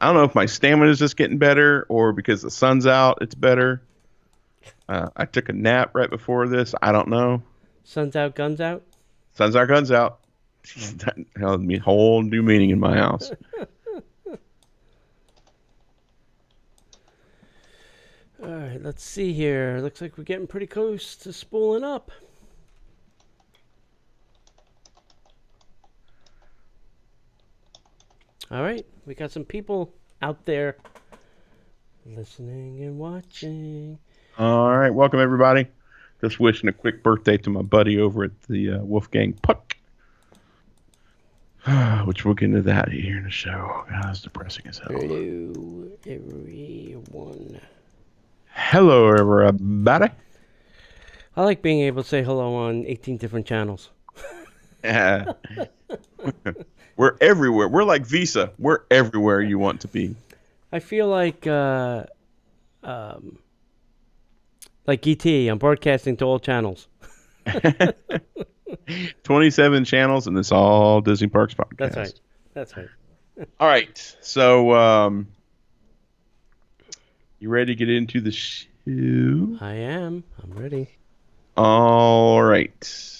I don't know if my stamina is just getting better or because the sun's out, it's better. I took a nap right before this. I don't know. Sun's out, guns out. Sun's out, guns out. That held me whole new meaning in my house. All right, let's see here. Looks like we're getting pretty close to spooling up. All right, we got some people out there listening and watching. All right, welcome everybody. Just wishing a quick birthday to my buddy over at the Wolfgang Puck, which we'll get into that here in the show. God, that's depressing as hell. Hello, everyone. Hello, everybody. I like being able to say hello on 18 different channels. We're everywhere. We're like Visa. We're everywhere you want to be. I feel like ET. I'm broadcasting to all channels. 27 channels, and it's all Disney Parks podcast. That's right. That's right. All right. So, you ready to get into the show? I am. I'm ready. All right.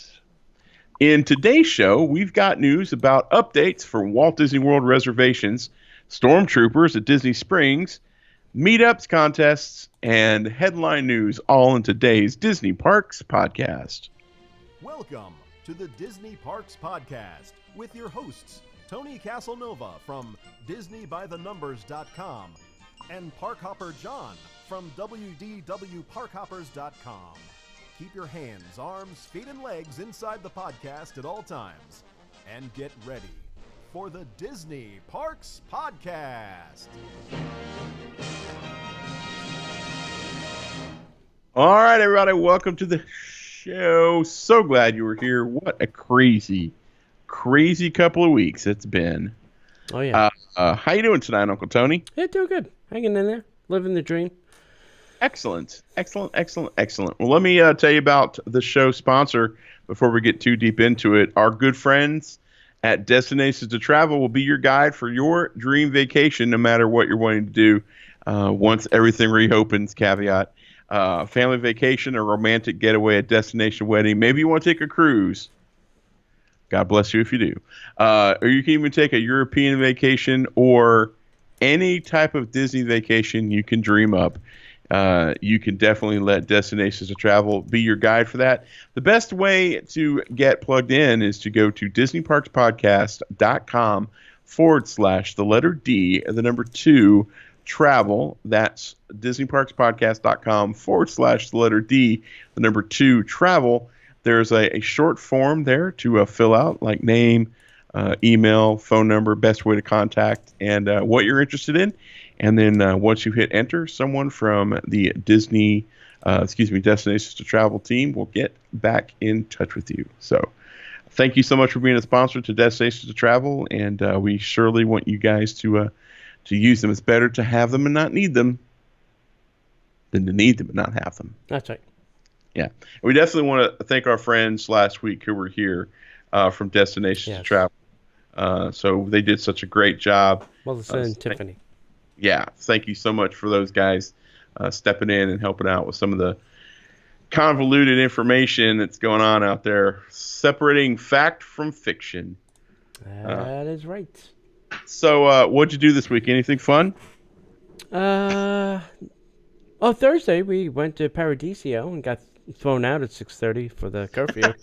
In today's show, we've got news about updates for Walt Disney World reservations, stormtroopers at Disney Springs, meetups, contests, and headline news, all in today's Disney Parks podcast. Welcome to the Disney Parks Podcast with your hosts, Tony Casanova from DisneyByTheNumbers.com and Parkhopper John from WDWParkhoppers.com. Keep your hands, arms, feet, and legs inside the podcast at all times. And get ready for the Disney Parks Podcast. All right, everybody, welcome to the show. So glad you were here. What a crazy couple of weeks it's been. Oh, yeah. How you doing tonight, Uncle Tony? Yeah, doing good. Hanging in there. Living the dream. Excellent. Well, let me tell you about the show sponsor before we get too deep into it. Our good friends at Destinations to Travel will be your guide for your dream vacation, no matter what you're wanting to do. Once everything reopens, caveat. Family vacation, a romantic getaway, a destination wedding. Maybe you want to take a cruise. God bless you if you do. Or you can even take a European vacation or any type of Disney vacation you can dream up. You can definitely let Destinations to Travel be your guide for that. The best way to get plugged in is to go to DisneyParksPodcast.com/D, 2, travel. That's DisneyParksPodcast.com/D, 2, travel. There's a short form there to fill out, like name, email, phone number, best way to contact, and what you're interested in. And then once you hit enter, someone from the Destinations to Travel team will get back in touch with you. So thank you so much for being a sponsor to Destinations to Travel, and we surely want you guys to use them. It's better to have them and not need them than to need them and not have them. That's right. Yeah. We definitely want to thank our friends last week who were here from Destinations to Travel. So they did such a great job. Melissa and Tiffany. Yeah, thank you so much for those guys stepping in and helping out with some of the convoluted information that's going on out there, separating fact from fiction. That is right. So what'd you do this week? Anything fun? Thursday we went to Paradiso and got thrown out at 6:30 for the curfew.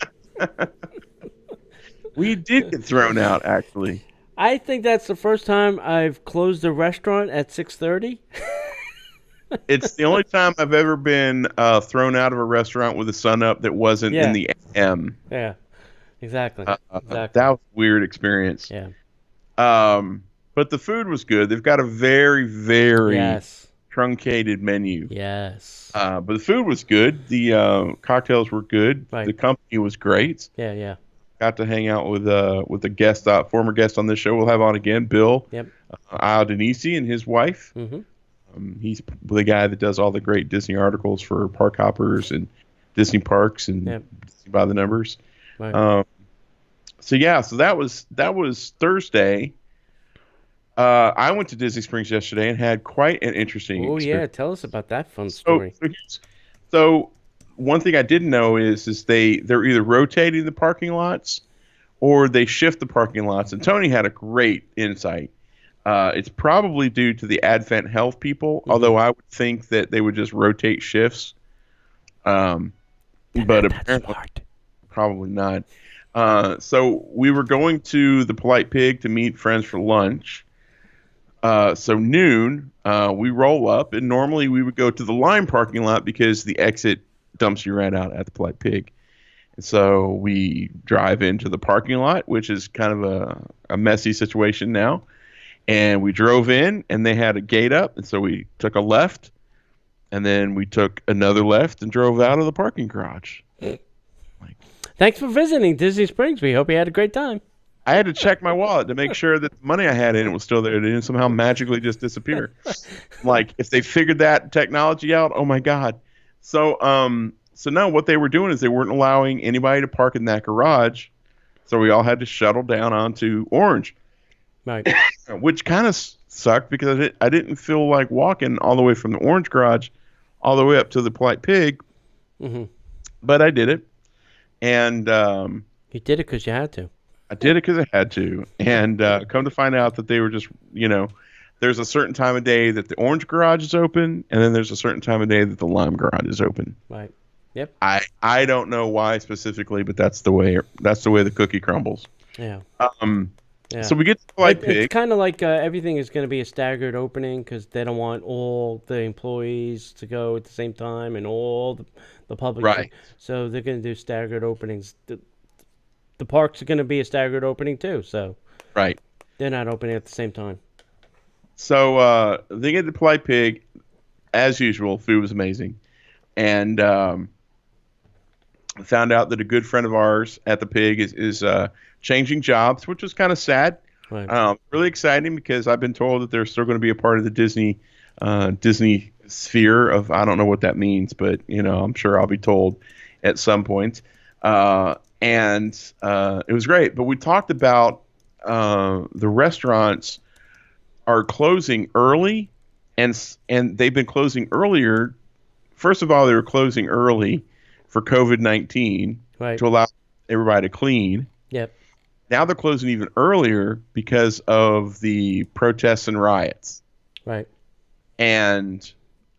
We did get thrown out, actually. I think that's the first time I've closed a restaurant at 6:30. It's the only time I've ever been thrown out of a restaurant with the sun up that wasn't in the AM. Yeah, exactly. That was a weird experience. Yeah. But the food was good. They've got a very, very truncated menu. Yes. But the food was good. The cocktails were good. Right. The company was great. Yeah. Got to hang out with a guest, former guest on this show. We'll have on again, Bill. Yep. Al Denisi and his wife. Mm-hmm. He's the guy that does all the great Disney articles for Park Hoppers and Disney Parks and Disney by the Numbers. Right. So that was Thursday. I went to Disney Springs yesterday and had quite an interesting Oh yeah, experience. tell us about that fun So, story. so, here's- so one thing I didn't know is they're either rotating the parking lots or they shift the parking lots. And Tony had a great insight. It's probably due to the Advent Health people, although I would think that they would just rotate shifts. Um, but That's apparently, smart. probably not. So we were going to the Polite Pig to meet friends for lunch. So noon, we roll up, and normally we would go to the Lime parking lot because the exit dumps you right out at the Polite Pig. And so we drive into the parking lot, which is kind of a messy situation now. And we drove in, and they had a gate up, and so we took a left, and then we took another left and drove out of the parking garage. Thanks for visiting Disney Springs. We hope you had a great time. I had to check my wallet to make sure that the money I had in it was still there. It didn't somehow magically just disappear. Like, if they figured that technology out, oh my God. So no, what they were doing is they weren't allowing anybody to park in that garage. So we all had to shuttle down onto Orange, Right. which kind of sucked because I didn't feel like walking all the way from the Orange garage all the way up to the Polite Pig, hmm but I did it. And You did it because you had to. I did it because I had to, and come to find out that they were just, there's a certain time of day that the Orange garage is open, and then there's a certain time of day that the Lime garage is open. Right. Yep. I don't know why specifically, but that's the way the cookie crumbles. Yeah. Yeah. So we get to the Polite It's Pig. kind of like everything is going to be a staggered opening because they don't want all the employees to go at the same time and all the public. Right. So they're going to do staggered openings. The parks are going to be a staggered opening too. So Right. they're not opening at the same time. So they get to the Polite Pig, as usual. Food was amazing, and found out that a good friend of ours at the Pig is changing jobs, which was kind of sad. Right. Really exciting because I've been told that they're still going to be a part of the Disney sphere of, I don't know what that means, but I'm sure I'll be told at some point. And it was great. But we talked about the restaurants are closing early, and they've been closing earlier. First of all, they were closing early for COVID-19 Right. to allow everybody to clean. Yep. Now they're closing even earlier because of the protests and riots. Right. And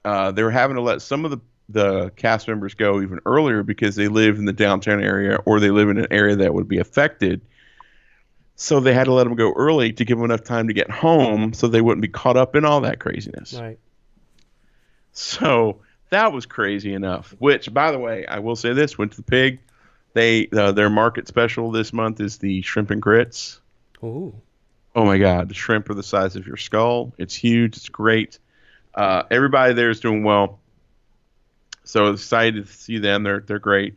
they were having to let some of the cast members go even earlier because they live in the downtown area or they live in an area that would be affected. So they had to let them go early to give them enough time to get home so they wouldn't be caught up in all that craziness. Right. So that was crazy enough. Which, by the way, I will say this: went to the Pig. Their market special this month is the shrimp and grits. Ooh. Oh my God, the shrimp are the size of your skull. It's huge. It's great. Everybody there is doing well. So excited to see them. They're great.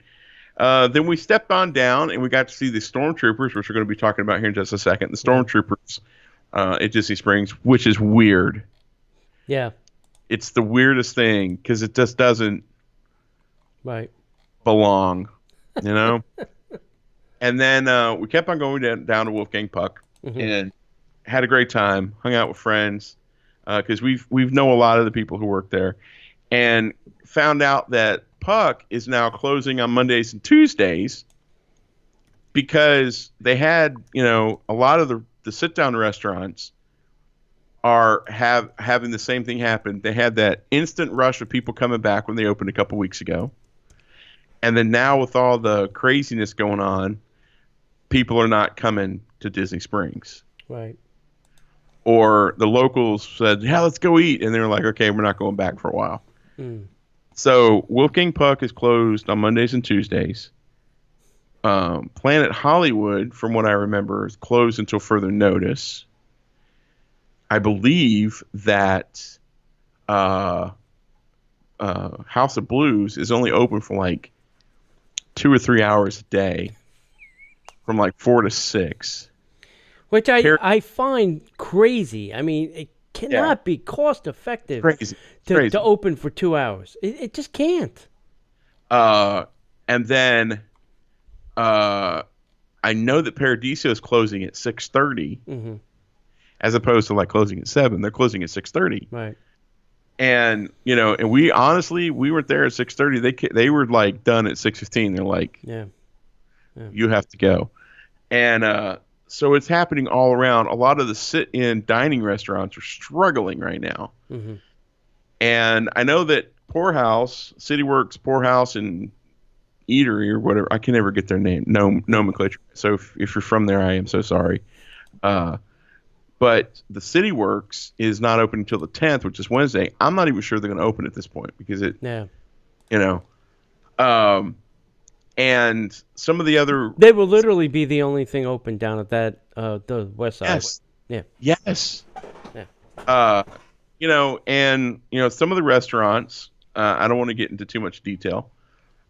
Then we stepped on down and we got to see the Stormtroopers, which we're going to be talking about here in just a second. The Stormtroopers at Disney Springs, which is weird. Yeah. It's the weirdest thing because it just doesn't Right. belong, And then we kept on going down to Wolfgang Puck and had a great time, hung out with friends because we've know a lot of the people who work there, and found out that Puck is now closing on Mondays and Tuesdays because they had a lot of the sit down restaurants are having the same thing happen. They had that instant rush of people coming back when they opened a couple weeks ago. And then now with all the craziness going on, people are not coming to Disney Springs. Right. Or the locals said, yeah, let's go eat. And they were like, okay, we're not going back for a while. Mm. So Wolfgang Puck is closed on Mondays and Tuesdays. Planet Hollywood, from what I remember, is closed until further notice. I believe that House of Blues is only open for like 2 or 3 hours a day from like 4 to 6. Which I find crazy. I mean, it cannot be cost effective Crazy. to open for 2 hours. It just can't. And then I know that Paradiso is closing at 6:30. Mm-hmm. as opposed to like closing at 7. They're closing at 6:30. Right. And and we honestly we weren't there at 6:30. They were like done at 6:15. They're like, Yeah. you have to go. And so it's happening all around. A lot of the sit-in dining restaurants are struggling right now. Mm-hmm. And I know that Poorhouse, CityWorks, Poorhouse, and Eatery or whatever, I can never get their nomenclature. So if you're from there, I am so sorry. But the CityWorks is not open until the 10th, which is Wednesday. I'm not even sure they're going to open at this point because and some of the other. They will literally be the only thing open down at that the west side. Yes. Yeah. Yes. Yeah. And some of the restaurants. I don't want to get into too much detail.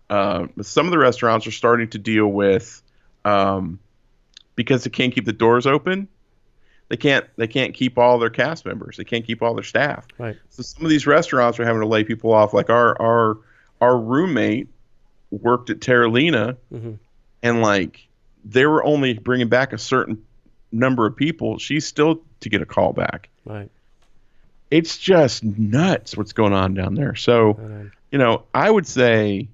But some of the restaurants are starting to deal with, because they can't keep the doors open. They can't keep all their cast members. They can't keep all their staff. Right. So some of these restaurants are having to lay people off. Like our roommate worked at Terralina, Mm-hmm. and like they were only bringing back a certain number of people. She's still to get a call back. Right. It's just nuts what's going on down there. So, I would say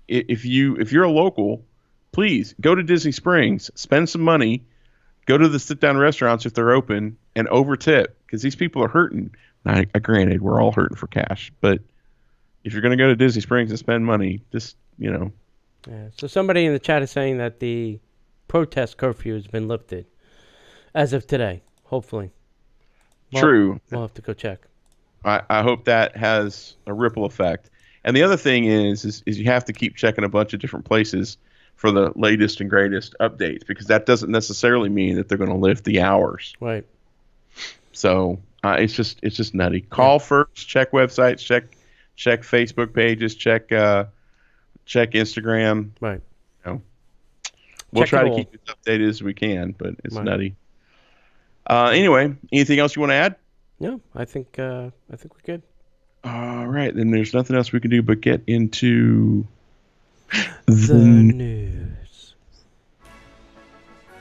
if you're a local, please go to Disney Springs, spend some money, go to the sit-down restaurants if they're open, and over-tip because these people are hurting. Now, granted, we're all hurting for cash, but if you're going to go to Disney Springs and spend money, just Yeah. So somebody in the chat is saying that the protest curfew has been lifted as of today. Hopefully. True. We'll have to go check. I hope that has a ripple effect. And the other thing is you have to keep checking a bunch of different places for the latest and greatest updates because that doesn't necessarily mean that they're going to lift the hours. Right. So it's just nutty. Call first. Check websites. Check Facebook pages. Check Instagram. Right. We'll Check try it to all. keep it updated as we can, but it's Right. nutty. Anyway, anything else you want to add? No, I think we're good. All right, then there's nothing else we can do but get into The news.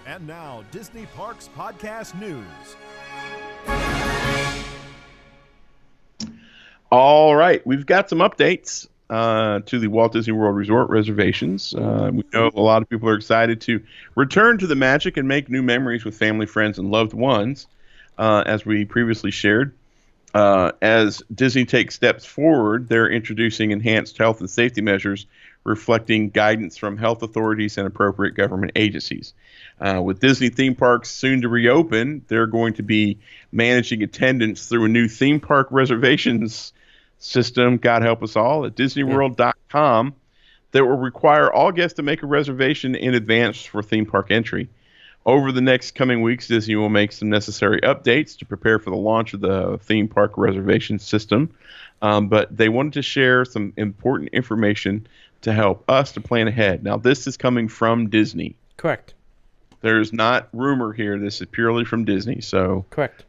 And now, Disney Parks Podcast News. All right, we've got some updates to the Walt Disney World Resort reservations. We know a lot of people are excited to return to the magic and make new memories with family, friends, and loved ones, as we previously shared. As Disney takes steps forward, they're introducing enhanced health and safety measures reflecting guidance from health authorities and appropriate government agencies. With Disney theme parks soon to reopen, they're going to be managing attendance through a new theme park reservations system, God help us all, at DisneyWorld.com that will require all guests to make a reservation in advance for theme park entry. Over the next coming weeks, Disney will make some necessary updates to prepare for the launch of the theme park reservation system. But they wanted to share some important information to help us to plan ahead. Now, this is coming from Disney. Correct. There's not rumor here. This is purely from Disney. So Correct.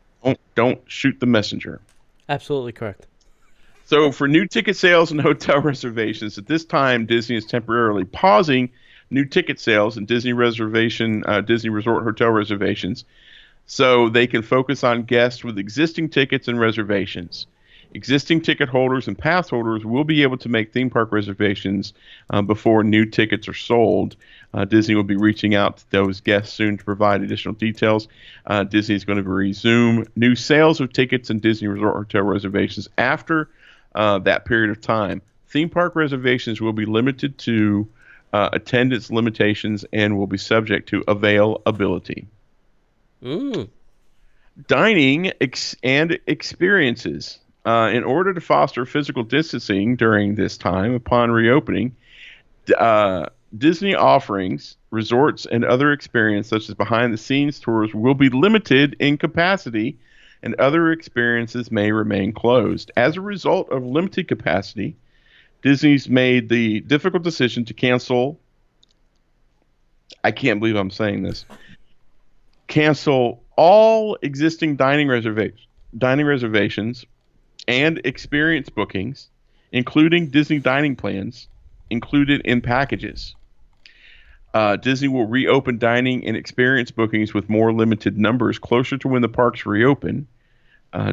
don't shoot the messenger. Absolutely correct. So for new ticket sales and hotel reservations, at this time, Disney is temporarily pausing new ticket sales and Disney Resort hotel reservations so they can focus on guests with existing tickets and reservations. Existing ticket holders and pass holders will be able to make theme park reservations before new tickets are sold. Disney will be reaching out to those guests soon to provide additional details. Disney is going to resume new sales of tickets and Disney Resort hotel reservations after that period of time. Theme park reservations will be limited to attendance limitations and will be subject to availability. Dining and experiences. In order to foster physical distancing during this time upon reopening, Disney offerings, resorts, and other experiences such as behind-the-scenes tours will be limited in capacity, and other experiences may remain closed. As a result of limited capacity, Disney's made the difficult decision to cancel. I can't believe I'm saying this. Cancel all existing dining reservations and experience bookings, including Disney dining plans, included in packages. Disney will reopen dining and experience bookings with more limited numbers closer to when the parks reopen.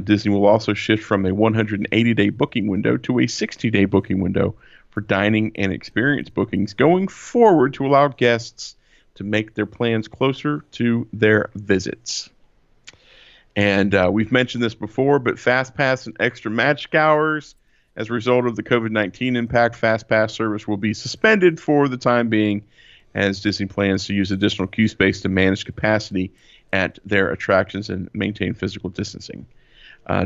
Disney will also shift from a 180-day booking window to a 60-day booking window for dining and experience bookings going forward to allow guests to make their plans closer to their visits. And we've mentioned this before, but FastPass and Extra Magic Hours, as a result of the COVID-19 impact, FastPass service will be suspended for the time being as Disney plans to use additional queue space to manage capacity at their attractions and maintain physical distancing.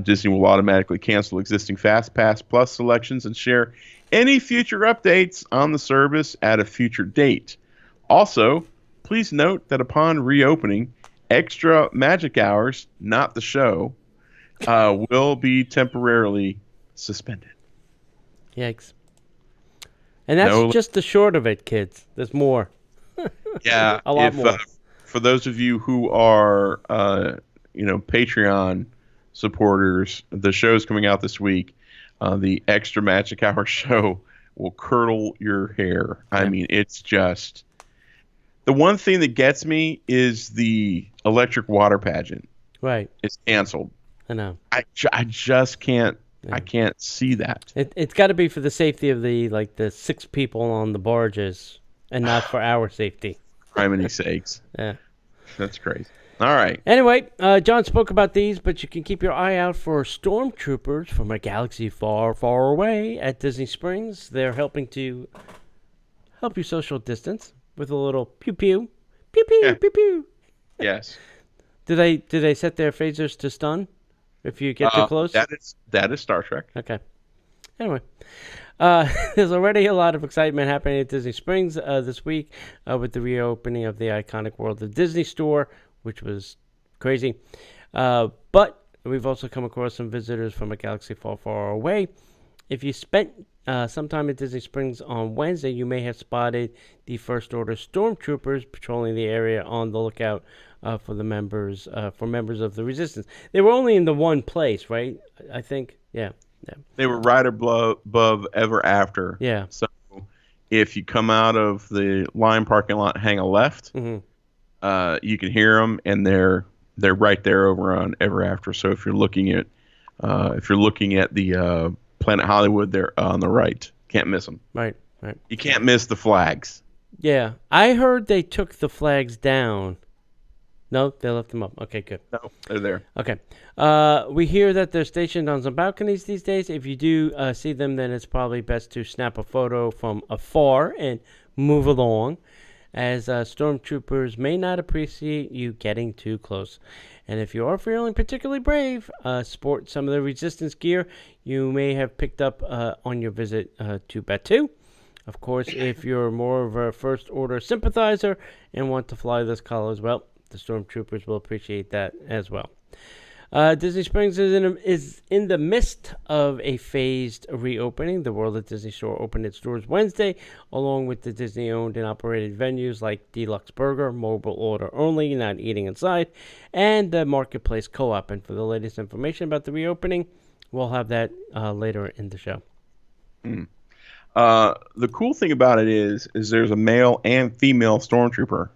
Disney will automatically cancel existing FastPass Plus selections and share any future updates on the service at a future date. Also, please note that upon reopening, Extra Magic Hours, not the show, will be temporarily suspended. Yikes. And that's just the short of it, kids. There's more. Yeah. A lot more. For those of you who are, Patreon supporters, the show's coming out this week. The Extra Magic Hour show will curdle your hair. I mean, it's just... The one thing that gets me is the electric water pageant. Right. It's canceled. I know. I just can't. Yeah. I can't see that. It's got to be for the safety of the 6 people on the barges, and not for our safety. For many sakes. Yeah. That's crazy. All right. Anyway, John spoke about these, but you can keep your eye out for stormtroopers from a galaxy far, far away at Disney Springs. They're helping you social distance with a little pew pew, pew pew, yeah. pew pew. Yes. Do they set their phasers to stun if you get too close? That is Star Trek. Okay. Anyway, there's already a lot of excitement happening at Disney Springs this week with the reopening of the iconic World of Disney store, which was crazy. But we've also come across some visitors from a galaxy far, far away. If you spent some time at Disney Springs on Wednesday, you may have spotted the First Order stormtroopers patrolling the area on the lookout for members of the Resistance. They were only in the one place, right? I think, yeah. They were right above Ever After. Yeah. So if you come out of the line parking lot, hang a left, mm-hmm. You can hear them, and they're right there over on Ever After. So if you're looking at the Planet Hollywood, they're on the right. Can't miss them. Right. You can't miss the flags. Yeah, I heard they took the flags down. No, they left them up. Okay, good. No, they're there. Okay. We hear that they're stationed on some balconies these days. If you do see them, then it's probably best to snap a photo from afar and move along, as stormtroopers may not appreciate you getting too close. And if you are feeling particularly brave, sport some of the Resistance gear you may have picked up on your visit to Batuu. Of course, if you're more of a First Order sympathizer and want to fly this color as well, the stormtroopers will appreciate that as well. Disney Springs is in the midst of a phased reopening. The World of Disney store opened its doors Wednesday, along with the Disney-owned and operated venues like Deluxe Burger, mobile order only, not eating inside, and the Marketplace Co-op. And for the latest information about the reopening, we'll have that later in the show. The cool thing about it is there's a male and female stormtrooper.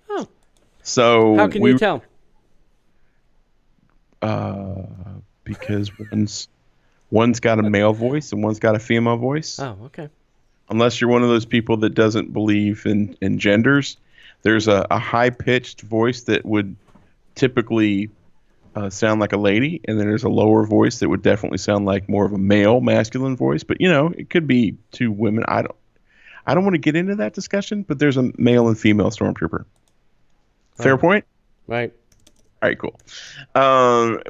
Oh. So how can you tell? Because one's got a male voice and one's got a female voice. Oh, okay. Unless you're one of those people that doesn't believe in genders, there's a high-pitched voice that would typically sound like a lady, and then there's a lower voice that would definitely sound like more of a male, masculine voice. But it could be 2 women. I don't want to get into that discussion, but there's a male and female stormtrooper. Fair point? Right. All right, cool.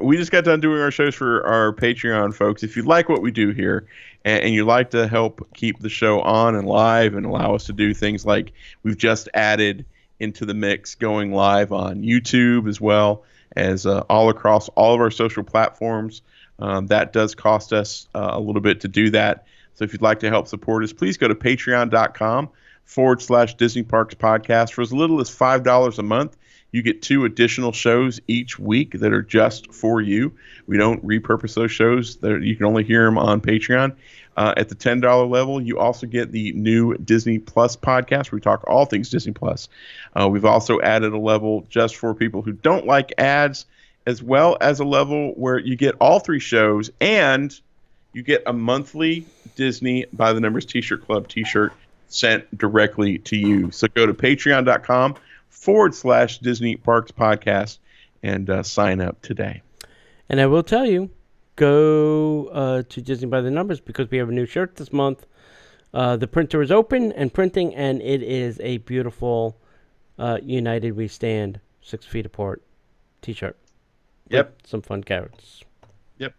We just got done doing our shows for our Patreon folks. If you like what we do here and you like to help keep the show on and live and allow us to do things like we've just added into the mix going live on YouTube as well as all across all of our social platforms, that does cost us a little bit to do that. So if you'd like to help support us, please go to patreon.com/Disney Parks Podcast. For as little as $5 a month, You get 2 additional shows each week that are just for you. We don't repurpose those shows. You can only hear them on Patreon. At the $10 level, you also get the new Disney Plus podcast where we talk all things Disney Plus. We've also added a level just for people who don't like ads, as well as a level where you get all 3 shows and you get a monthly Disney by the Numbers T-shirt Club T-shirt sent directly to you. So go to patreon.com/Disney Parks Podcast and sign up today. And I will tell you, go to Disney by the Numbers because we have a new shirt this month. The printer is open and printing, and it is a beautiful United We Stand 6 feet apart T-shirt. Yep. Some fun carrots. Yep.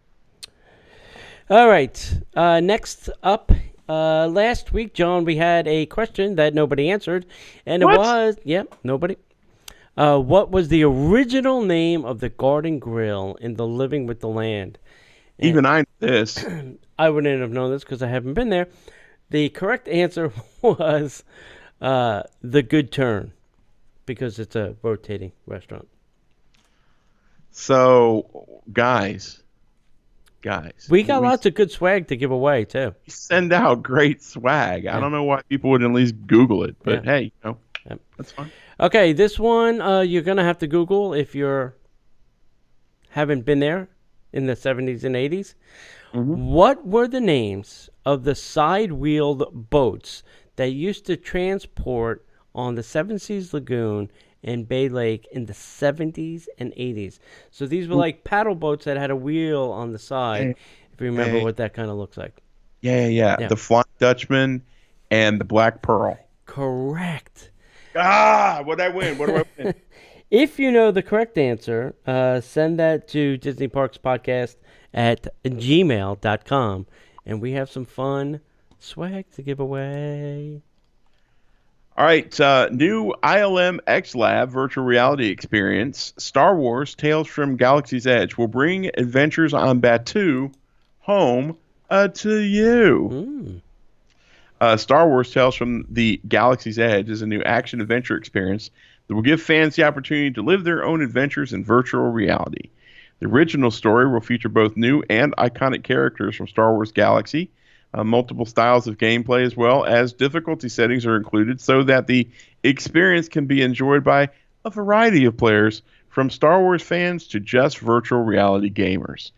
All right. Next up, last week, John, we had a question that nobody answered, and What? it was, nobody. What was the original name of the Garden Grill in the Living with the Land? And Even I know this. I wouldn't have known this because I haven't been there. The correct answer was The Good Turn because it's a rotating restaurant. So, guys, We got lots of good swag to give away, too. send out great swag. I don't know why people wouldn't at least Google it, but hey, Yep. that's fine. Okay, this one you're going to have to Google if you haven't been there in the 70s and 80s. Mm-hmm. What were the names of the side-wheeled boats that used to transport on the Seven Seas Lagoon and Bay Lake in the 70s and 80s? So these were like paddle boats that had a wheel on the side, if you remember what that kind of looks like. Yeah. The Flying Dutchman and the Black Pearl. Correct. What I win? What do I win? If you know the correct answer, send that to Disney Parks Podcast at gmail.com. And we have some fun swag to give away. All right, new ILM X Lab virtual reality experience, Star Wars Tales from Galaxy's Edge, will bring adventures on Batuu home to you. Star Wars Tales from the Galaxy's Edge is a new action-adventure experience that will give fans the opportunity to live their own adventures in virtual reality. The original story will feature both new and iconic characters from Star Wars Galaxy. Multiple styles of gameplay as well as difficulty settings are included so that the experience can be enjoyed by a variety of players, from Star Wars fans to just virtual reality gamers.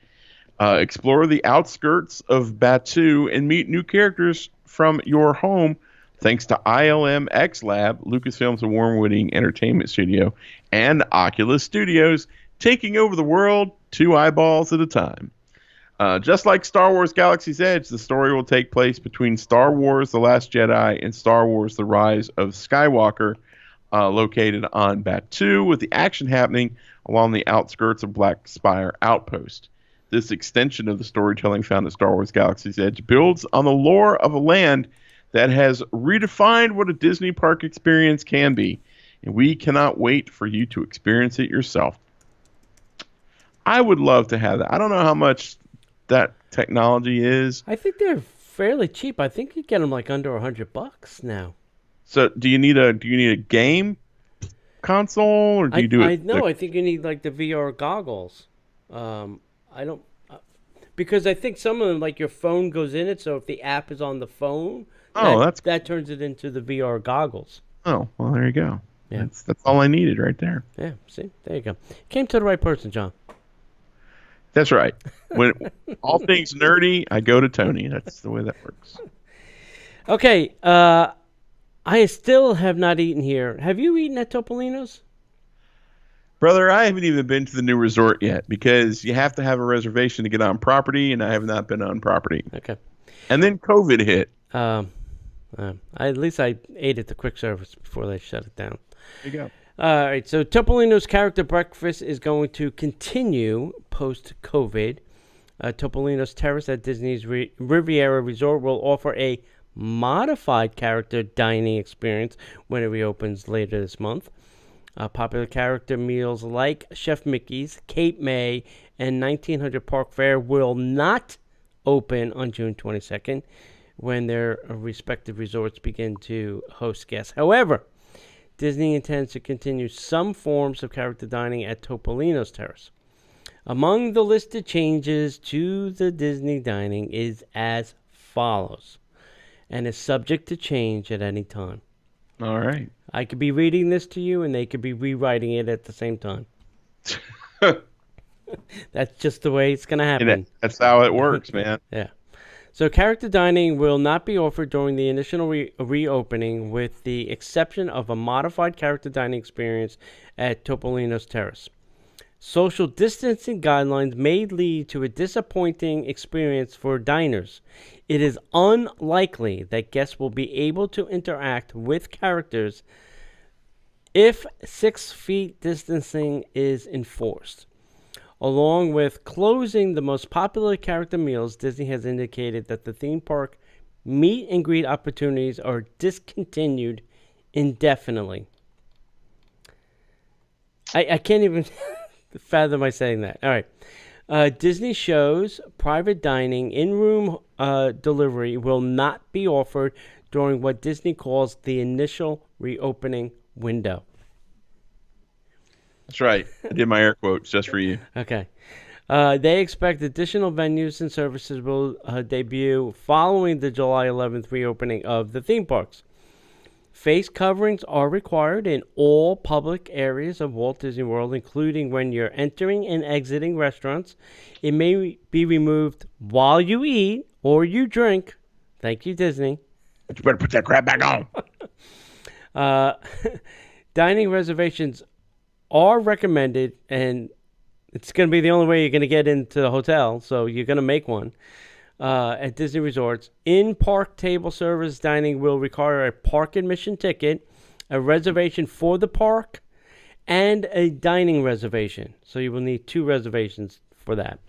Explore the outskirts of Batuu and meet new characters from your home thanks to ILM X Lab, Lucasfilm's award-winning entertainment studio, and Oculus Studios, taking over the world 2 eyeballs at a time. Just like Star Wars Galaxy's Edge, the story will take place between Star Wars The Last Jedi and Star Wars The Rise of Skywalker, located on Batuu, with the action happening along the outskirts of Black Spire Outpost. This extension of the storytelling found at Star Wars Galaxy's Edge builds on the lore of a land that has redefined what a Disney park experience can be, and we cannot wait for you to experience it yourself. I would love to have that. I don't know how much that technology is. I think they're fairly cheap. I think you get them like under $100 now. So, do you need a game console, or do you do it? I think you need like the VR goggles. I don't because I think some of them, like your phone goes in it. So if the app is on the phone, that turns it into the VR goggles. Oh, well, there you go. Yeah, that's all I needed right there. Yeah, see, there you go. Came to the right person, John. That's right. When all things nerdy, I go to Tony. That's the way that works. Okay, I still have not eaten here. Have you eaten at Topolino's? Brother, I haven't even been to the new resort yet because you have to have a reservation to get on property, and I have not been on property. Okay. And then COVID hit. At least I ate at the quick service before they shut it down. There you go. All right, so Topolino's Character Breakfast is going to continue post-COVID. Topolino's Terrace at Disney's Riviera Resort will offer a modified character dining experience when it reopens later this month. Popular character meals like Chef Mickey's, Cape May, and 1900 Park Fare will not open on June 22nd when their respective resorts begin to host guests. However, Disney intends to continue some forms of character dining at Topolino's Terrace. Among the listed changes to the Disney dining is as follows, and is subject to change at any time. All right. I could be reading this to you, and they could be rewriting it at the same time. That's just the way it's going to happen. That's how it works, man. Yeah. So character dining will not be offered during the initial reopening, with the exception of a modified character dining experience at Topolino's Terrace. Social distancing guidelines may lead to a disappointing experience for diners. It is unlikely that guests will be able to interact with characters if 6 feet distancing is enforced. Along with closing the most popular character meals, Disney has indicated that the theme park meet and greet opportunities are discontinued indefinitely. I can't even fathom my saying that. All right. Disney shows private dining, in-room delivery will not be offered during what Disney calls the initial reopening window. That's right. I did my air quotes just for you. Okay. They expect additional venues and services will debut following the July 11th reopening of the theme parks. Face coverings are required in all public areas of Walt Disney World, including when you're entering and exiting restaurants. It may be removed while you eat or you drink. Thank you, Disney. But you better put that crap back on. Dining reservations are recommended, and it's going to be the only way you're going to get into the hotel, so you're going to make one. At Disney resorts, in-park table service dining will require a park admission ticket, a reservation for the park, and a dining reservation. So you will need 2 reservations for that.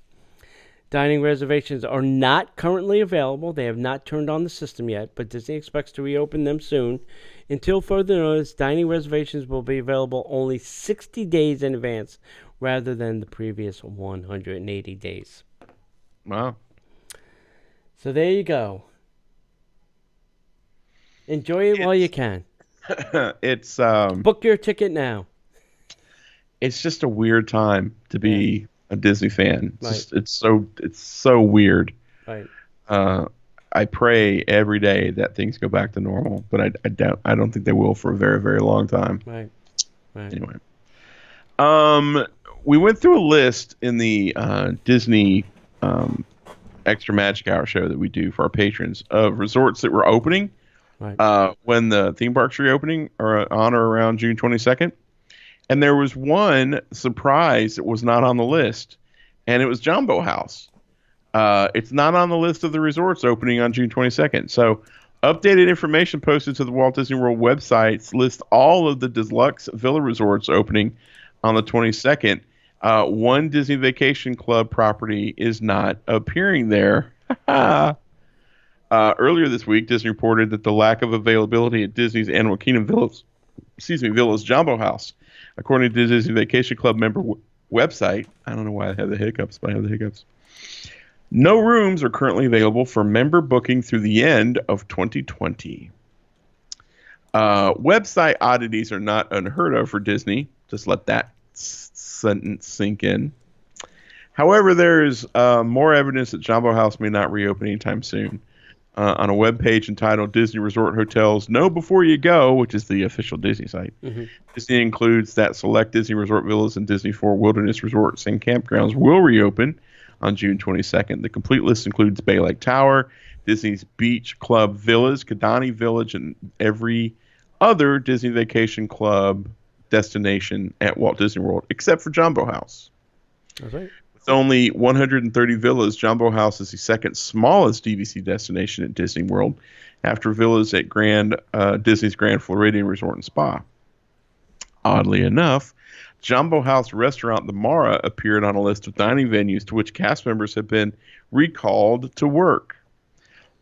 Dining reservations are not currently available. They have not turned on the system yet, but Disney expects to reopen them soon. Until further notice, dining reservations will be available only 60 days in advance rather than the previous 180 days. Wow. So there you go. Enjoy it while you can. It's Book your ticket now. It's just a weird time to be a Disney fan. Right. It's so weird. Right. I pray every day that things go back to normal, but I don't think they will for a very, very long time. Right. Anyway. We went through a list in the Disney Extra Magic Hour show that we do for our patrons of resorts that were opening when the theme parks reopening or on or around June 22nd. And there was one surprise that was not on the list, and it was Jambo House. It's not on the list of the resorts opening on June 22nd. So updated information posted to the Walt Disney World websites list all of the deluxe villa resorts opening on the 22nd. One Disney Vacation Club property is not appearing there. Earlier this week, Disney reported that the lack of availability at Disney's Animal Kingdom Villa's Jambo House. According to the Disney Vacation Club member website, I don't know why I have the hiccups, but I have the hiccups. No rooms are currently available for member booking through the end of 2020. Website oddities are not unheard of for Disney. Just let that sentence sink in. However, there is more evidence that Jambo House may not reopen anytime soon. On a webpage entitled Disney Resort Hotels Know Before You Go, which is the official Disney site, Disney includes that select Disney Resort Villas and Disney 4 Wilderness Resorts and Campgrounds will reopen on June 22nd. The complete list includes Bay Lake Tower, Disney's Beach Club Villas, Kidani Village, and every other Disney Vacation Club destination at Walt Disney World, except for Jambo House. That's right. With only 130 villas, Jambo House is the second smallest DVC destination at Disney World, after villas at Disney's Grand Floridian Resort and Spa. Oddly enough, Jambo House restaurant The Mara appeared on a list of dining venues to which cast members have been recalled to work.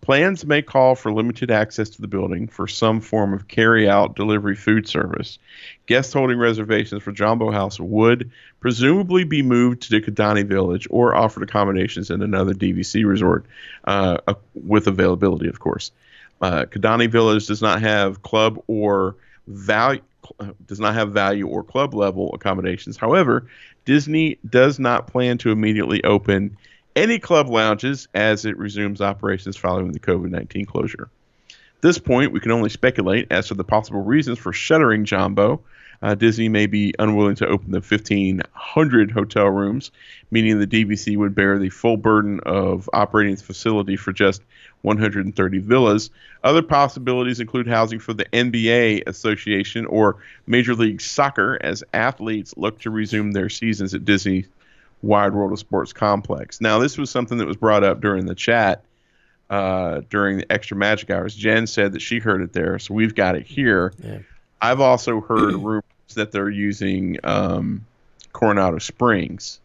Plans may call for limited access to the building for some form of carry-out delivery food service. Guests holding reservations for Jambo House would presumably be moved to the Kidani Village or offered accommodations in another DVC resort, with availability, of course. Kidani Village does not have club does not have value or club level accommodations. However, Disney does not plan to immediately open any club lounges as it resumes operations following the COVID-19 closure. At this point, we can only speculate as to the possible reasons for shuttering Jambo. Disney may be unwilling to open the 1,500 hotel rooms, meaning the DVC would bear the full burden of operating the facility for just 130 villas. Other possibilities include housing for the NBA Association or Major League Soccer as athletes look to resume their seasons at Disney's Wide World of Sports complex. Now, this was something that was brought up during the chat during the Extra Magic Hours. Jen said that she heard it there, so we've got it here. Yeah. I've also heard rumors that they're using Coronado Springs.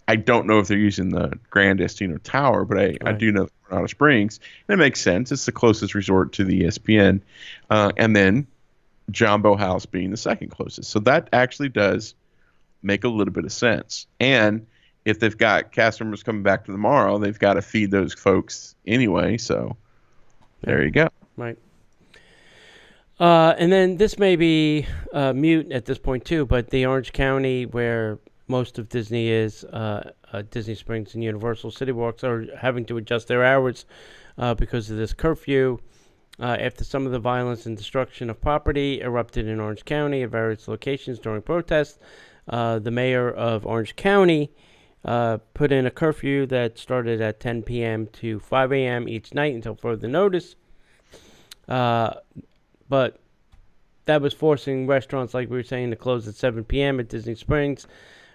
I don't know if they're using the Grand Destino Tower, but I do know Coronado Springs. And it makes sense. It's the closest resort to the ESPN. And then Jambo House being the second closest. So that actually does make a little bit of sense. And if they've got cast members coming back tomorrow, they've got to feed those folks anyway. So there you go. Right. And then this may be mute at this point too, but the Orange County where most of Disney is, Disney Springs and Universal City Walks are having to adjust their hours because of this curfew. After some of the violence and destruction of property erupted in Orange County at various locations during protests, the mayor of Orange County put in a curfew that started at 10 p.m. to 5 a.m. each night until further notice. But that was forcing restaurants, like we were saying, to close at 7 p.m. at Disney Springs.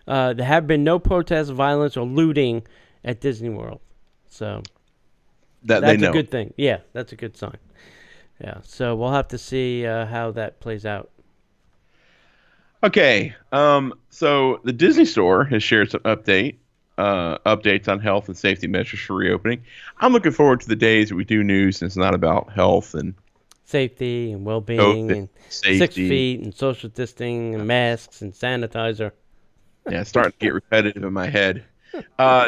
There have been no protests, violence, or looting at Disney World. So that's a good thing. Yeah, that's a good sign. Yeah, so we'll have to see how that plays out. Okay, so the Disney Store has shared some updates on health and safety measures for reopening. I'm looking forward to the days that we do news and it's not about health and safety and well-being and 6 feet and social distancing and masks and sanitizer. Yeah, it's starting to get repetitive in my head.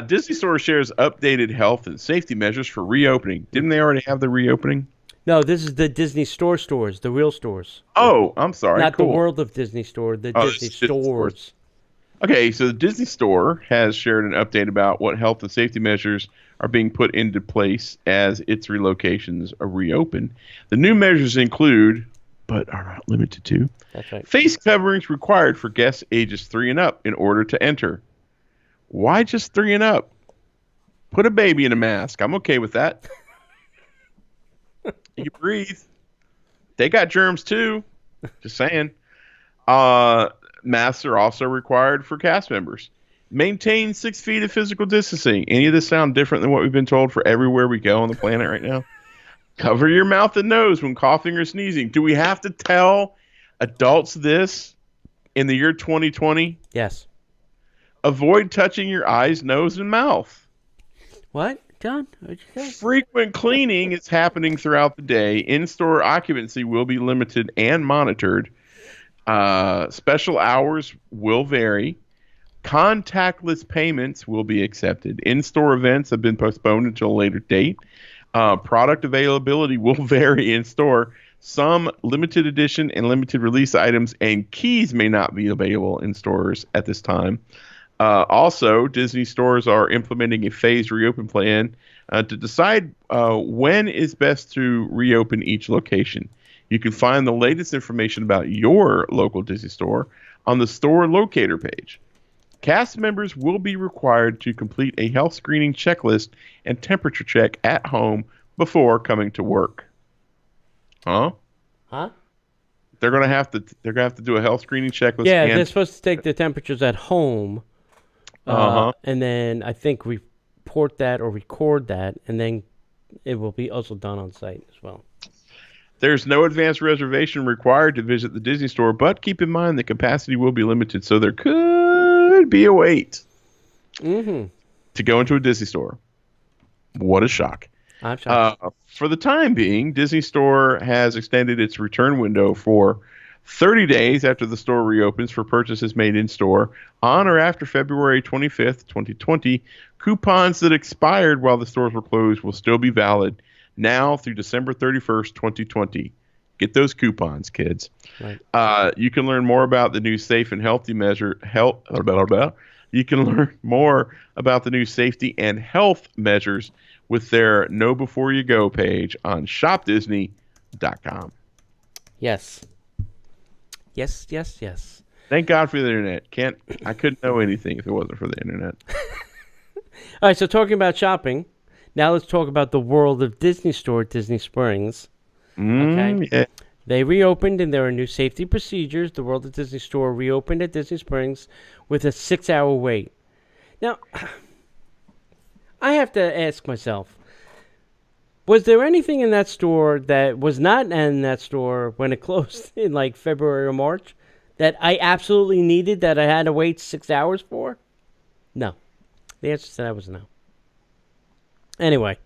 Disney Store shares updated health and safety measures for reopening. Didn't they already have the reopening? No, this is the Disney stores, the real stores. Oh, I'm sorry. Not the World of Disney Store, the Disney stores. Okay, so the Disney Store has shared an update about what health and safety measures are being put into place as its relocations are reopened. The new measures include, but are not limited to, that's right, face coverings required for guests ages 3 and up in order to enter. Why just 3 and up? Put a baby in a mask. I'm okay with that. You can breathe. They got germs too. Just saying. Masks are also required for cast members. Maintain 6 feet of physical distancing. Any of this sound different than what we've been told for everywhere we go on the planet right now? Cover your mouth and nose when coughing or sneezing. Do we have to tell adults this in the year 2020? Yes. Avoid touching your eyes, nose, and mouth. What, John? What'd you say? Frequent cleaning is happening throughout the day. In-store occupancy will be limited and monitored. Special hours will vary. Contactless payments will be accepted. In-store events have been postponed until a later date. Product availability will vary in store. Some limited edition and limited release items and keys may not be available in stores at this time. Also, Disney stores are implementing a phased reopen plan to decide when is best to reopen each location. You can find the latest information about your local Disney store on the store locator page. Cast members will be required to complete a health screening checklist and temperature check at home before coming to work. Huh? They're gonna have to do a health screening checklist. Yeah, they're supposed to take the temperatures at home. And then I think report that or record that, and then it will be also done on site as well. There's no advanced reservation required to visit the Disney Store, but keep in mind the capacity will be limited, so there could be a wait to go into a Disney Store. What a shock. I'm shocked. For the time being, Disney Store has extended its return window for 30 days after the store reopens for purchases made in-store on or after February 25th, 2020. Coupons that expired while the stores were closed will still be valid now through December 31st, 2020. Get those coupons, kids. Right. You can learn more about the new safe and healthy measure health. You can learn more about the new safety and health measures with their Know Before You Go page on shopdisney.com. Yes. Yes, yes, yes. Thank God for the internet. I couldn't know anything if it wasn't for the internet. All right, so talking about shopping, now let's talk about the World of Disney store at Disney Springs. Okay. Yeah. They reopened and there are new safety procedures. The World of Disney store reopened at Disney Springs with a 6-hour wait. Now, I have to ask myself, was there anything in that store that was not in that store when it closed in like February or March that I absolutely needed that I had to wait 6 hours for? No. The answer to that was no. Anyway,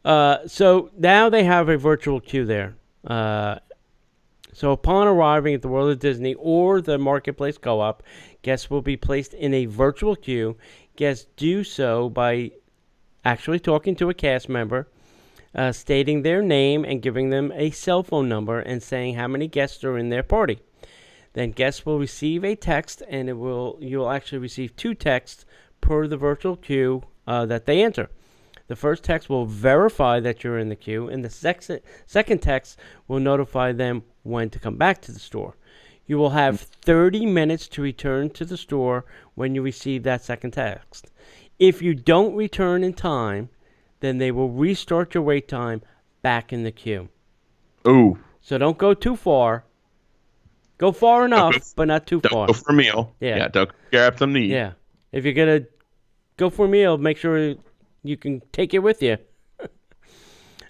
so now they have a virtual queue there. So upon arriving at the World of Disney or the Marketplace Co-op, guests will be placed in a virtual queue. Guests do so by actually talking to a cast member, stating their name and giving them a cell phone number and saying how many guests are in their party. Then guests will receive a text, and you'll actually receive 2 texts per the virtual queue that they enter. The first text will verify that you're in the queue, and the second text will notify them when to come back to the store. You will have 30 minutes to return to the store when you receive that second text. If you don't return in time, then they will restart your wait time back in the queue. Ooh. So don't go too far. Go far enough, but not too far. Don't go for a meal. Yeah. Don't grab some to eat. Yeah. If you're going to go for a meal, make sure you can take it with you.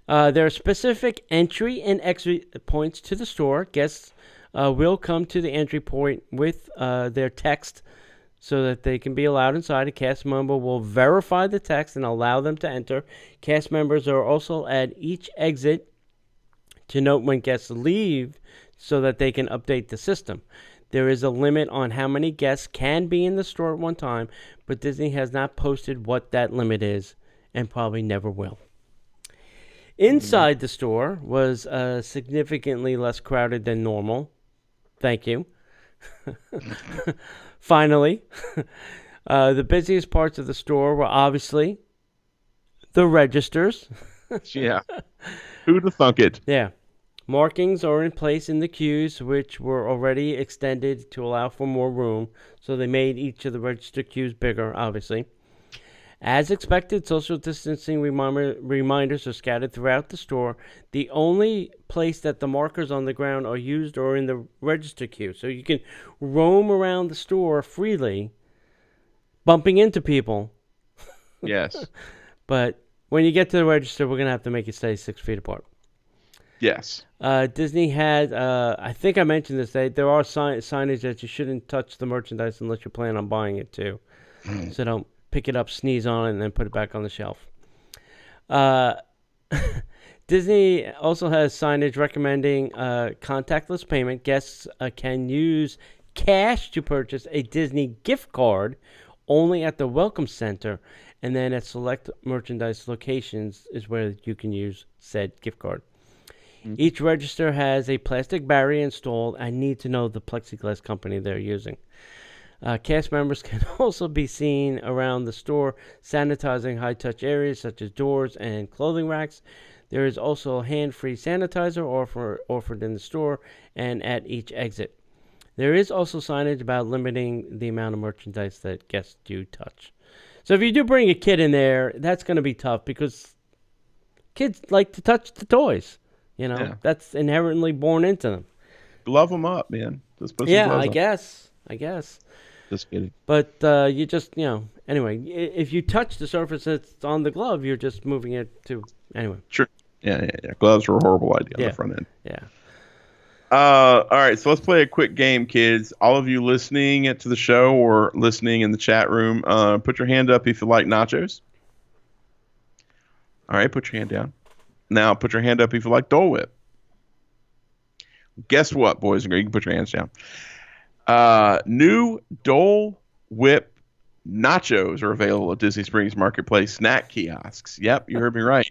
There are specific entry and exit points to the store. Guests will come to the entry point with their text so that they can be allowed inside. A cast member will verify the text and allow them to enter. Cast members are also at each exit to note when guests leave so that they can update the system. There is a limit on how many guests can be in the store at one time, but Disney has not posted what that limit is and probably never will. Inside the store was significantly less crowded than normal. Thank you. Finally, the busiest parts of the store were obviously the registers. Yeah. Who'd have thunk it? Yeah. Markings are in place in the queues, which were already extended to allow for more room, so they made each of the register queues bigger, obviously. As expected, social distancing reminders are scattered throughout the store. The only place that the markers on the ground are used are in the register queue, so you can roam around the store freely, bumping into people. Yes. But when you get to the register, we're going to have to make you stay 6 feet apart. Yes. Disney had, I think I mentioned this, there are signage that you shouldn't touch the merchandise unless you plan on buying it too. So don't pick it up, sneeze on it, and then put it back on the shelf. Disney also has signage recommending contactless payment. Guests can use cash to purchase a Disney gift card only at the Welcome Center, and then at select merchandise locations is where you can use said gift card. Each register has a plastic barrier installed. I need to know the plexiglass company they're using. Cast members can also be seen around the store sanitizing high-touch areas such as doors and clothing racks. There is also hand-free sanitizer offered in the store and at each exit. There is also signage about limiting the amount of merchandise that guests do touch. So if you do bring a kid in there, that's going to be tough because kids like to touch the toys. You know, Yeah. That's inherently born into them. Glove them up, man. Just put some Yeah, gloves I on. guess. Just kidding. But you just, anyway, if you touch the surface that's on the glove, you're just moving it to, anyway. Sure. Yeah. Gloves were a horrible idea on Yeah. the front end. Yeah. All right, so let's play a quick game, kids. All of you listening to the show or listening in the chat room, put your hand up if you like nachos. All right, put your hand down. Now put your hand up if you like Dole Whip. Guess what, boys and girls? You can put your hands down. New Dole Whip nachos are available at Disney Springs Marketplace snack kiosks. Yep, you heard me right.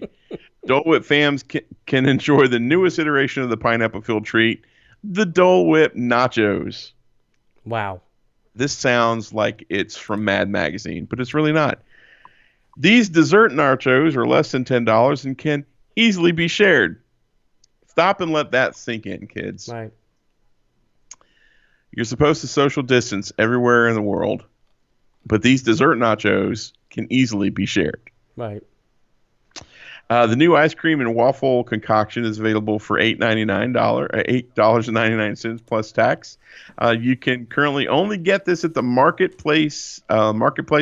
Dole Whip fans can enjoy the newest iteration of the pineapple-filled treat, the Dole Whip Nachos. Wow. This sounds like it's from Mad Magazine, but it's really not. These dessert nachos are less than $10 and can easily be shared. Stop and let that sink in, kids. Right. You're supposed to social distance everywhere in the world, but these dessert nachos can easily be shared. Right. The new ice cream and waffle concoction is available for $8.99 plus tax. You can currently only get this at the Marketplace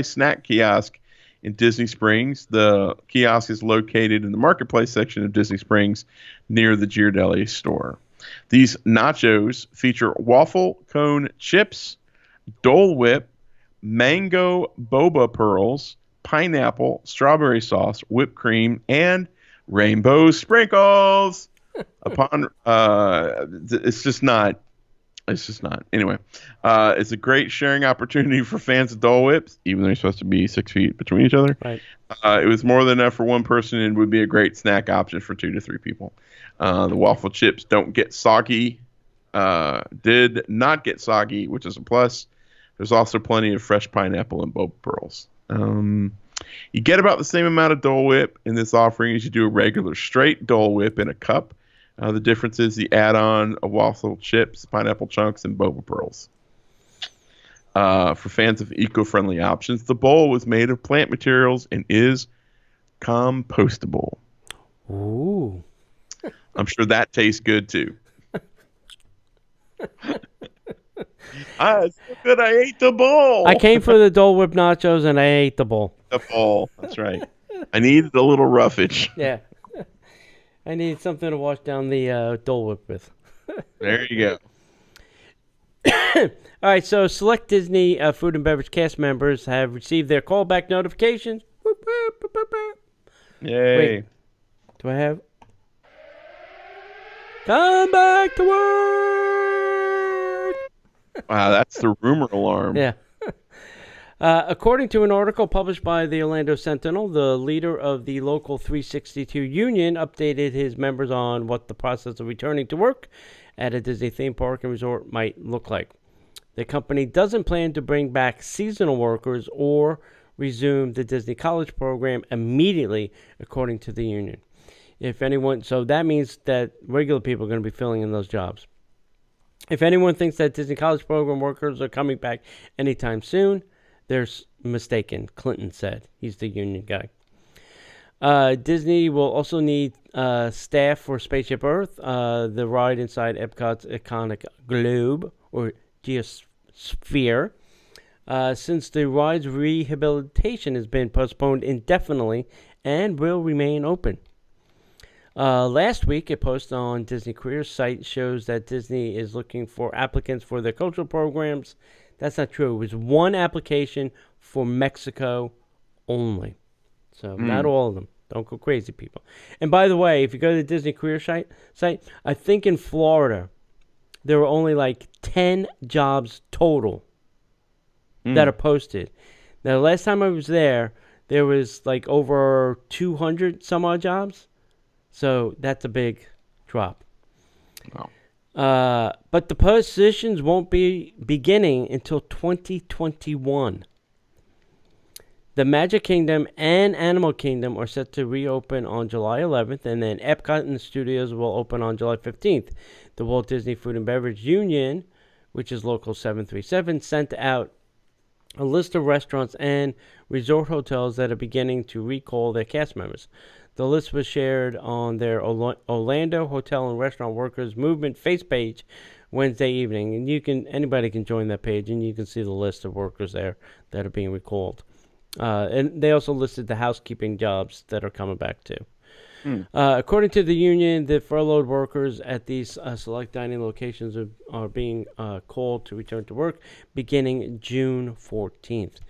snack kiosk in Disney Springs. The kiosk is located in the Marketplace section of Disney Springs near the Ghirardelli store. These nachos feature waffle cone chips, Dole Whip, mango boba pearls, pineapple, strawberry sauce, whipped cream, and rainbow sprinkles. It's just not. Anyway, it's a great sharing opportunity for fans of Dole Whips, even though they're supposed to be 6 feet between each other. Right. It was more than enough for one person and would be a great snack option for 2 to 3 people. The waffle chips don't get soggy. Did not get soggy, which is a plus. There's also plenty of fresh pineapple and boba pearls. You get about the same amount of Dole Whip in this offering as you do a regular straight Dole Whip in a cup. The difference is the add-on of waffle chips, pineapple chunks, and boba pearls. For fans of eco-friendly options, the bowl was made of plant materials and is compostable. Ooh. I'm sure that tastes good too. It's so good I ate the bowl. I came for the Dole Whip nachos and I ate the bowl. The bowl. That's right. I needed a little roughage. Yeah. I need something to wash down the Dole Whip with. There you go. All right, so select Disney food and beverage cast members have received their callback notifications. Yay. Wait. Do I have? Come back to work! Wow, that's the rumor alarm. Yeah. According to an article published by the Orlando Sentinel, the leader of the Local 362 union updated his members on what the process of returning to work at a Disney theme park and resort might look like. The company doesn't plan to bring back seasonal workers or resume the Disney College program immediately, according to the union. So that means that regular people are going to be filling in those jobs. If anyone thinks that Disney College program workers are coming back anytime soon, they're mistaken, Clinton said. He's the union guy. Disney will also need staff for Spaceship Earth, the ride inside Epcot's iconic globe, or geosphere, since the ride's rehabilitation has been postponed indefinitely and will remain open. Last week, a post on Disney Careers site shows that Disney is looking for applicants for their cultural programs. That's not true. It was one application for Mexico only. So not all of them. Don't go crazy, people. And by the way, if you go to the Disney Career site, I think in Florida, there were only like 10 jobs total that are posted. Now, the last time I was there was like over 200 some odd jobs. So that's a big drop. Wow. But the positions won't be beginning until 2021. The Magic Kingdom and Animal Kingdom are set to reopen on July 11th, and then Epcot and the studios will open on July 15th. The Walt Disney Food and Beverage Union, which is Local 737, sent out a list of restaurants and resort hotels that are beginning to recall their cast members. The list was shared on their Orlando Hotel and Restaurant Workers Movement face page Wednesday evening, and anybody can join that page, and you can see the list of workers there that are being recalled. And they also listed the housekeeping jobs that are coming back too. According to the union, the furloughed workers at these select dining locations are being called to return to work beginning June 14th.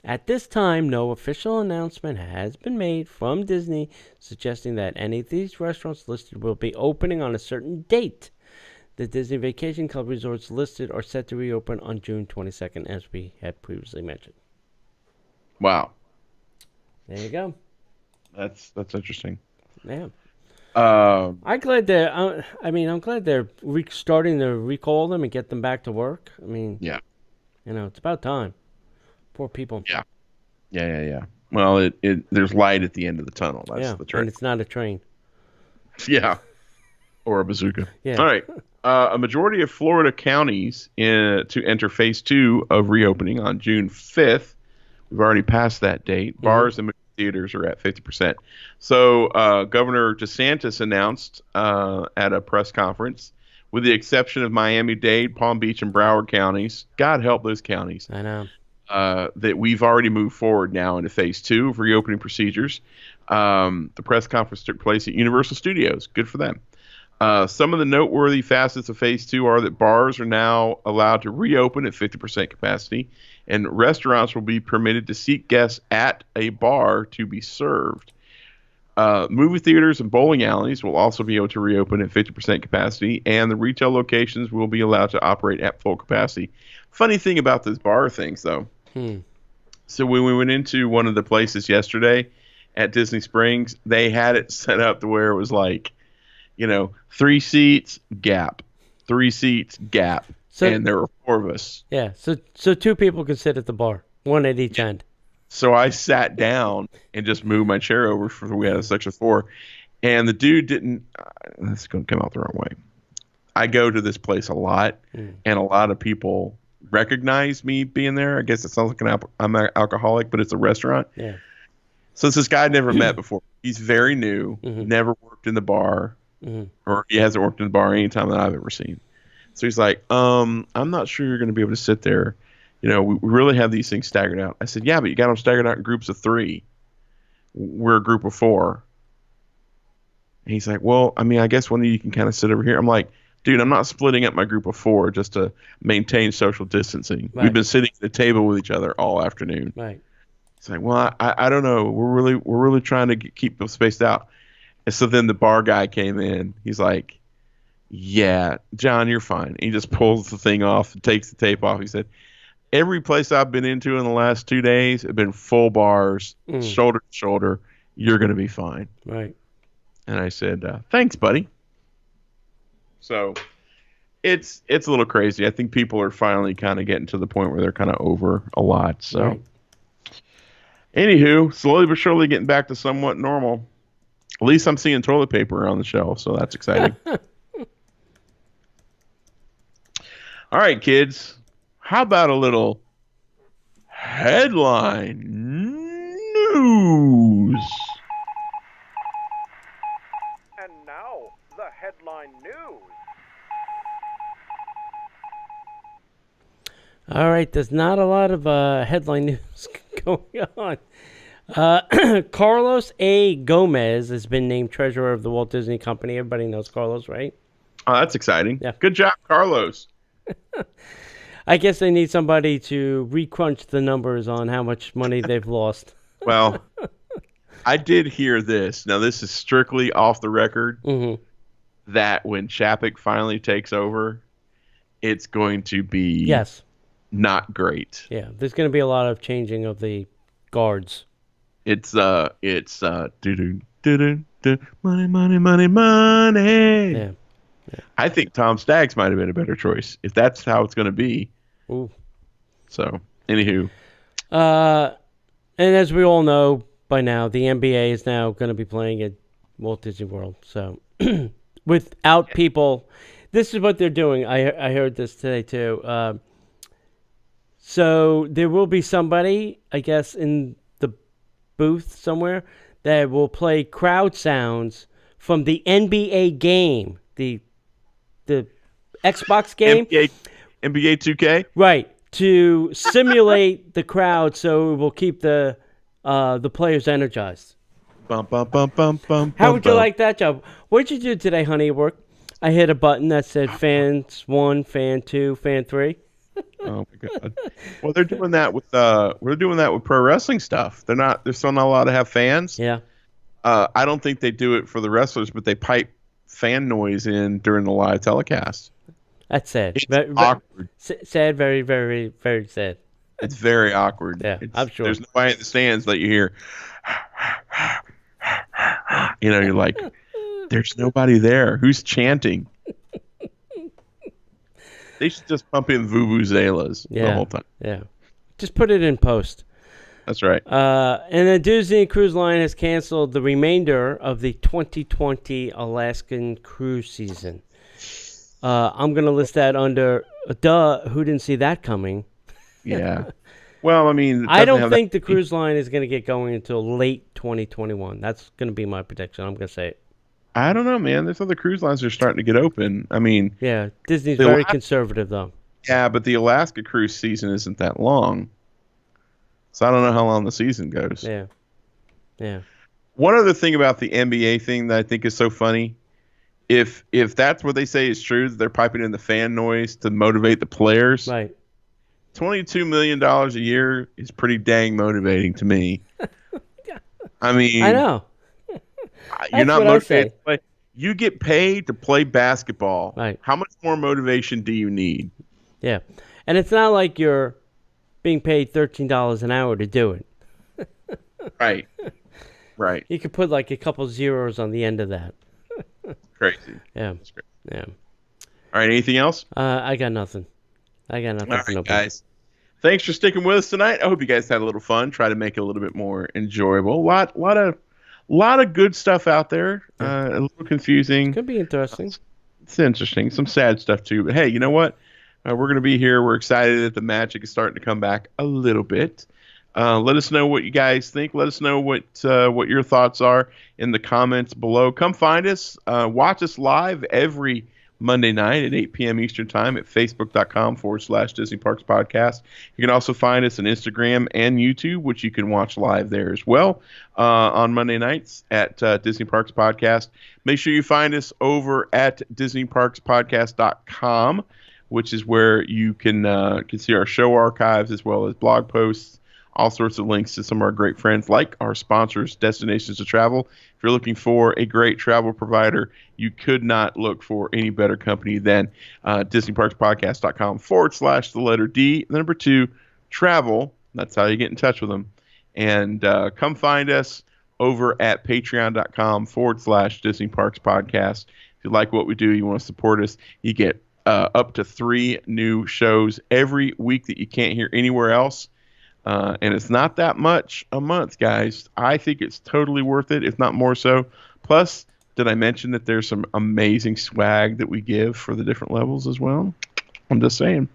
At this time, no official announcement has been made from Disney suggesting that any of these restaurants listed will be opening on a certain date. The Disney Vacation Club resorts listed are set to reopen on June 22nd, as we had previously mentioned. Wow. There you go. That's interesting. Yeah. Um, I'm glad they're. I'm glad they're starting to recall them and get them back to work. I mean, yeah, it's about time. Poor people. yeah, yeah. Well, there's light at the end of the tunnel. That's Yeah, the and trick. it's not a train. Yeah, or a bazooka. Yeah. All right. A majority of Florida counties to enter phase 2 of reopening on June 5th. We've already passed that date. Bars and movie theaters are at 50%. So Governor DeSantis announced at a press conference, with the exception of Miami-Dade, Palm Beach, and Broward counties, God help those counties, I know. that we've already moved forward now into phase 2 of reopening procedures. The press conference took place at Universal Studios. Good for them. Some of the noteworthy facets of phase 2 are that bars are now allowed to reopen at 50% capacity, and restaurants will be permitted to seat guests at a bar to be served. Movie theaters and bowling alleys will also be able to reopen at 50% capacity, and the retail locations will be allowed to operate at full capacity. Funny thing about those bar things, though. So when we went into one of the places yesterday at Disney Springs, they had it set up to where it was like, 3 seats, gap, 3 seats, gap, and there were 4 of us. Yeah, so 2 people can sit at the bar, 1 at each end. So I sat down and just moved my chair over we had a section 4, and the dude didn't. That's going to come out the wrong way. I go to this place a lot, and a lot of people recognize me being there. I guess it sounds like I'm an alcoholic, but it's a restaurant. Yeah. So it's this guy I'd never met before. He's very new, never worked in the bar, or he hasn't worked in the bar any time that I've ever seen. So he's like, I'm not sure you're going to be able to sit there. We really have these things staggered out. I said, yeah, but you got them staggered out in groups of 3. We're a group of 4. And he's like, well, I guess one of you can kind of sit over here. I'm like, dude, I'm not splitting up my group of 4 just to maintain social distancing. Right. We've been sitting at the table with each other all afternoon. Right. It's like, well, I don't know. We're really trying to keep them spaced out. And so then the bar guy came in. He's like, yeah, John, you're fine. He just pulls the thing off and takes the tape off. He said, every place I've been into in the last 2 days have been full bars, shoulder to shoulder. You're going to be fine. Right. And I said, thanks, buddy. So it's a little crazy. I think people are finally kind of getting to the point where they're kind of over a lot. So, right. Anywho, slowly but surely getting back to somewhat normal. At least I'm seeing toilet paper on the shelf, so that's exciting. All right, kids. How about a little headline news? And now, the headline news. All right, there's not a lot of headline news going on. Carlos A. Gomez has been named treasurer of the Walt Disney Company. Everybody knows Carlos, right? Oh, that's exciting. Yeah. Good job, Carlos. I guess they need somebody to recrunch the numbers on how much money they've lost. Well, I did hear this. Now, this is strictly off the record, that when Chapek finally takes over, it's going to be not great. Yeah, there's going to be a lot of changing of the guards. It's money. Yeah. I think Tom Staggs might have been a better choice if that's how it's going to be. Ooh. So, anywho. And as we all know by now, the NBA is now going to be playing at Walt Disney World. So, without people, this is what they're doing. I heard this today too. So there will be somebody, I guess, in the booth somewhere that will play crowd sounds from the NBA game, the Xbox game. NBA 2K? Right, to simulate the crowd so it will keep the players energized. Bum, bum, bum, bum, bum, How would you like that job? What did you do today, honey, at work? I hit a button that said fans 1, fan 2, fan 3. Oh my god! Well, they're doing that with pro wrestling stuff. They're still not allowed to have fans. Yeah. I don't think they do it for the wrestlers, but they pipe fan noise in during the live telecast. That's sad. It's awkward. Sad, very, very, very sad. It's very awkward. Yeah, I'm sure. There's nobody in the stands that you hear. You're like, there's nobody there. Who's chanting? They should just pump in vuvuzelas the whole time. Yeah. Just put it in post. That's right. And then Disney Cruise Line has canceled the remainder of the 2020 Alaskan cruise season. I'm going to list that under, who didn't see that coming? Yeah. Well, I mean, I don't think the cruise line is going to get going until late 2021. That's going to be my prediction. I'm going to say it. I don't know, man. There's other cruise lines that are starting to get open. I mean, yeah, Disney's very conservative, though. Yeah, but the Alaska cruise season isn't that long. So I don't know how long the season goes. Yeah. Yeah. One other thing about the NBA thing that I think is so funny, if that's what they say is true, that they're piping in the fan noise to motivate the players. Right. $22 million a year is pretty dang motivating to me. I mean, I know. You're not motivated to play. You get paid to play basketball. Right. How much more motivation do you need? Yeah. And it's not like you're being paid $13 an hour to do it. Right. Right. You could put like a couple zeros on the end of that. Crazy. Yeah. That's great. Yeah. All right. Anything else? I got nothing. All right, guys. Thanks for sticking with us tonight. I hope you guys had a little fun. Try to make it a little bit more enjoyable. A lot of good stuff out there. A little confusing. Could be interesting. It's interesting. Some sad stuff too. But hey, you know what? We're going to be here. We're excited that the Magic is starting to come back a little bit. Let us know what you guys think. Let us know what your thoughts are in the comments below. Come find us. Watch us live every Monday night at 8 p.m. Eastern Time at facebook.com/Disney Parks Podcast. You can also find us on Instagram and YouTube, which you can watch live there as well on Monday nights at Disney Parks Podcast. Make sure you find us over at DisneyParksPodcast.com, which is where you can see our show archives as well as blog posts, all sorts of links to some of our great friends like our sponsors, Destinations to Travel. If you're looking for a great travel provider, you could not look for any better company than DisneyParksPodcast.com/D, the number 2, travel. That's how you get in touch with them. And come find us over at Patreon.com/Disney Parks Podcast. If you like what we do, you want to support us, you get up to 3 new shows every week that you can't hear anywhere else. And it's not that much a month, guys. I think it's totally worth it, if not more so. Plus, did I mention that there's some amazing swag that we give for the different levels as well? I'm just saying.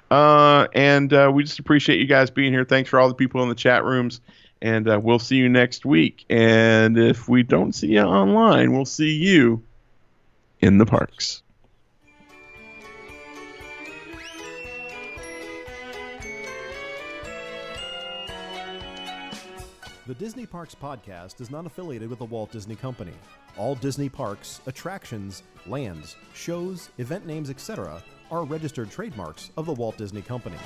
And we just appreciate you guys being here. Thanks for all the people in the chat rooms. And we'll see you next week. And if we don't see you online, we'll see you in the parks. The Disney Parks Podcast is not affiliated with the Walt Disney Company. All Disney parks, attractions, lands, shows, event names, etc. are registered trademarks of the Walt Disney Company.